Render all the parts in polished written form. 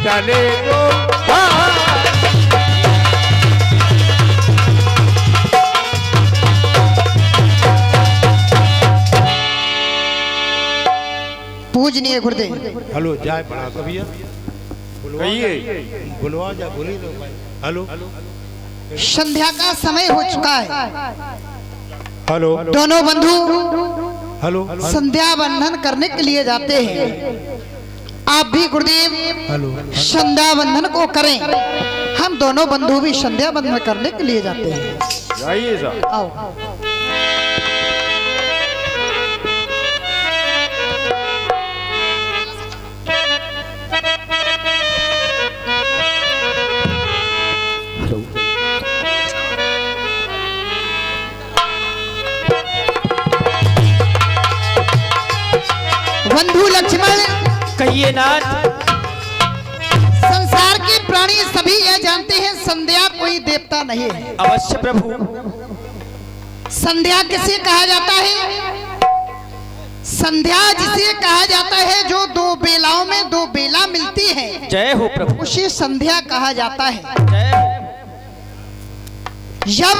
चले तो पूजनीय गुरुदेव। हेलो जाए पड़ा कभी कहिए बुलवा जा बोली दो भाई। हेलो संध्या का समय हो चुका है। हेलो दोनों बंधु हेलो संध्या बंधन करने के लिए जाते हैं। आप भी गुरुदेव हेलो संध्या बंधन को करें। हम दोनों बंधु भी संध्या बंधन करने के लिए जाते हैं। जाइए साहब। आओ। बंधु लक्ष्मण कहिए नाथ। संसार के प्राणी सभी यह जानते हैं संध्या कोई देवता नहीं है। अवश्य प्रभु। संध्या किसे कहा जाता है? संध्या जिसे कहा जाता है जो दो बेलाओं में दो बेला मिलती है, जय हो प्रभु। उसे संध्या कहा जाता है। जय हो। जब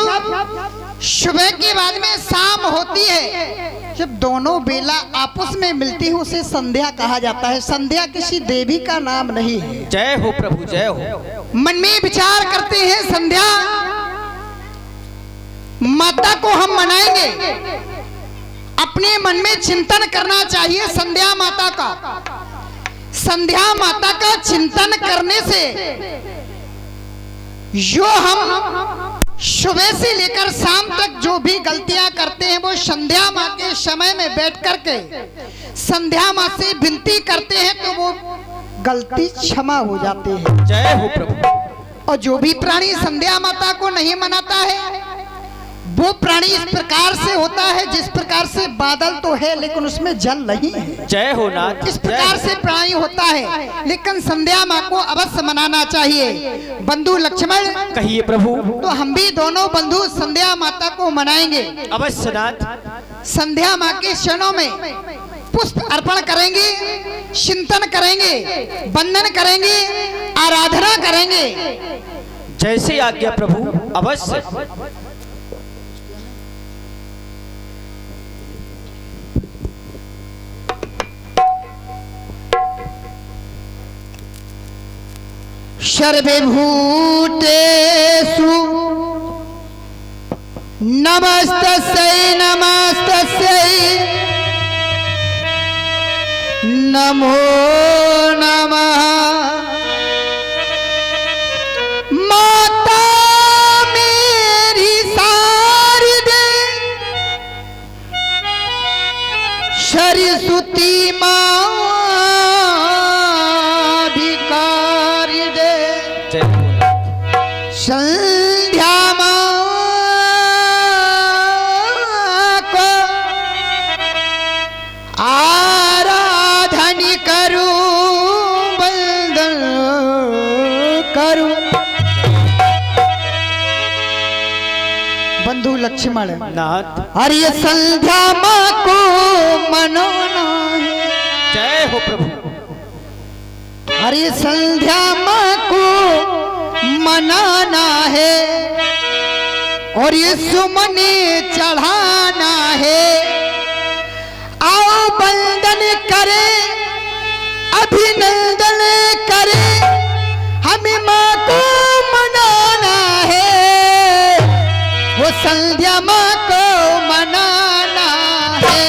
सुबह के बाद में शाम होती है, जब दोनों बेला आपस में मिलती है, उसे संध्या कहा जाता है। संध्या किसी देवी का नाम नहीं है। जय हो प्रभु जय हो। मन में विचार करते हैं संध्या माता को हम मनाएंगे। अपने मन में चिंतन करना चाहिए संध्या माता का। संध्या माता का चिंतन करने से जो हम सुबह से लेकर शाम तक जो भी गलतियां करते हैं, वो संध्या माँ के समय में बैठ करके संध्या माँ से विनती करते हैं तो वो गलती क्षमा हो जाती है। जय हो प्रभु। और जो भी प्राणी संध्या माता को नहीं मनाता है, वो प्राणी इस प्रकार से होता है जिस प्रकार से बादल तो है लेकिन उसमें जल नहीं है। जय हो नाथ। इस प्रकार से प्राणी होता है। लेकिन संध्या माँ को अवश्य मनाना चाहिए। बंधु लक्ष्मण कहिए प्रभु। तो हम भी दोनों बंधु संध्या माता को मनाएंगे। अवश्य नाथ। संध्या माँ के चरणों में पुष्प अर्पण करेंगे, चिंतन करेंगे, वंदन करेंगे, आराधना करेंगे। जैसे आज्ञा प्रभु। अवश्य। सर्वे भूतेषु नमस्तस्यै नमस्तस्यै नमो नमः। माता मेरी शारदे सरस्वती माँ संध्या माँ को आराधन करूं, वंदन करूं। बंधु लक्ष्मण नाथ। अरे संध्या माँ को मनाना है। जय हो प्रभु। अरे संध्या माँ को मनाना है और ये सुमने चढ़ाना है। आओ वंदन करे, अभिनंदन करे, हमें माँ को मनाना है। वो संध्या माँ को मनाना है।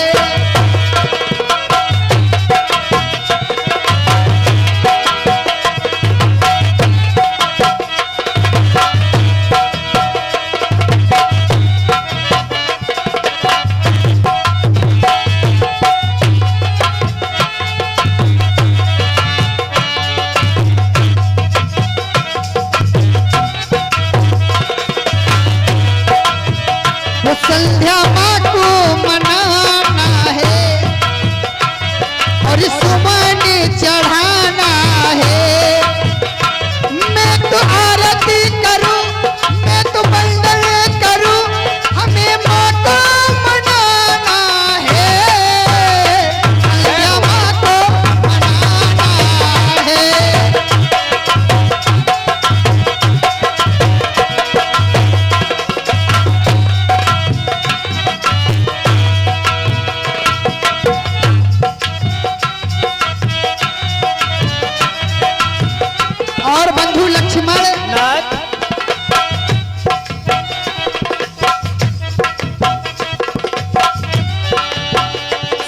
लक्ष्मण नाथ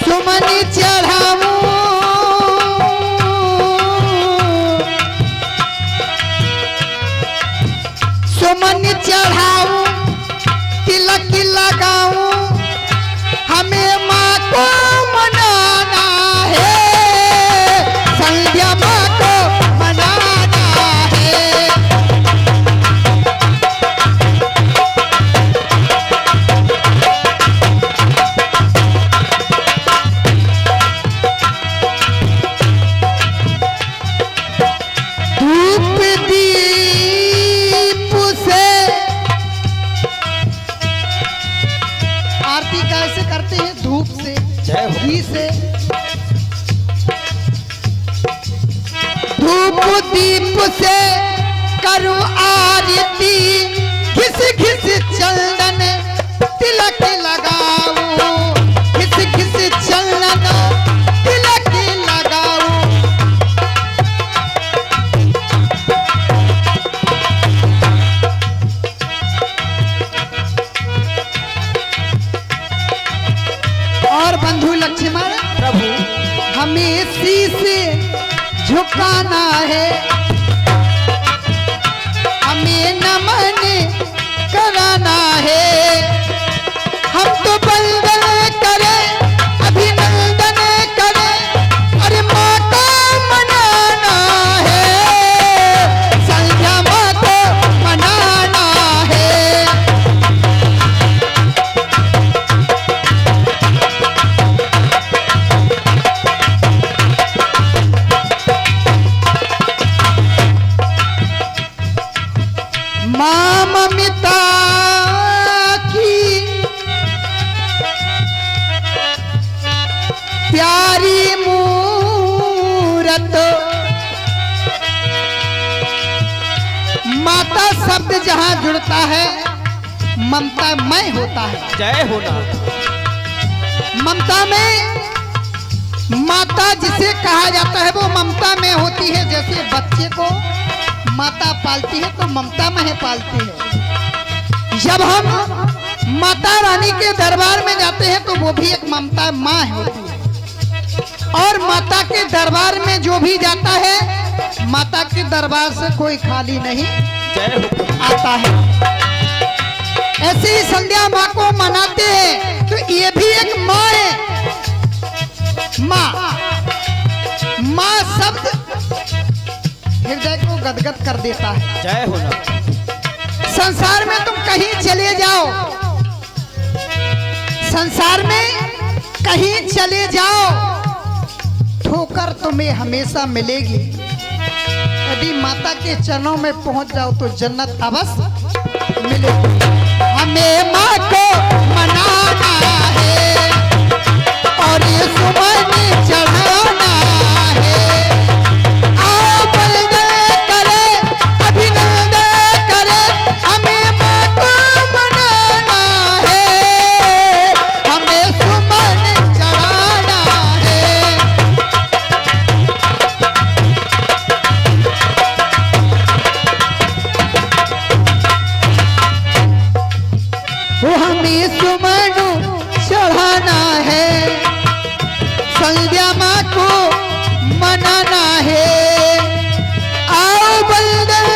सुमन चढ़ाऊं सुमन चढ़ाऊं तिलक लगाऊं हमें माँ को मनाना है संध्या माँ को मनाना है। धूप दीप से आरती कैसे करते हैं? धूप से, जय हो घी से। धूप दीप से करूं आरती घिस घिस चंदन तिलक लगाऊं घिस घिस चंदन तिलक लगाऊं। और बंधु लक्ष्मण प्रभु हमें शीश झुकाना है हमें नमन कराना है। हम तो बंदन करें अभिनंदन करें अरे माँ को मनाना है संध्या माँ को मनाना है। माँ ममता की प्यारी मूरत माता शब्द जहाँ जुड़ता है ममता मय होता है। जय हो नाथ ममता में माता जिसे कहा जाता है वो ममता में होती है। जैसे बच्चे को माता पालती है तो ममता में है पालती है। जब हम माता रानी के दरबार में जाते हैं तो वो भी एक ममता माँ होती है। और माता के दरबार में जो भी जाता है माता के दरबार से कोई खाली नहीं जय हो प्रभु आता है। ऐसे ही संध्या माँ को मनाते हैं तो ये भी एक माँ है। माँ माँ शब्द हृदय को गदगद कर देता है। जय हो नाथ संसार में तुम कहीं चले जाओ संसार में कहीं चले जाओ ठोकर तुम्हें हमेशा मिलेगी। यदि माता के चरणों में पहुंच जाओ तो जन्नत अवश्य मिलेगी। हमें माँ को मनाना है और ये सुमन चढ़ाना है। आओ बंदन करे अभिनंदन करे हमें माँ को मनाना है हमें सुमन चढ़ाना है। वो हमें सुमन चढ़ाना है संध्या माँ को मनाना है। आओ बंदन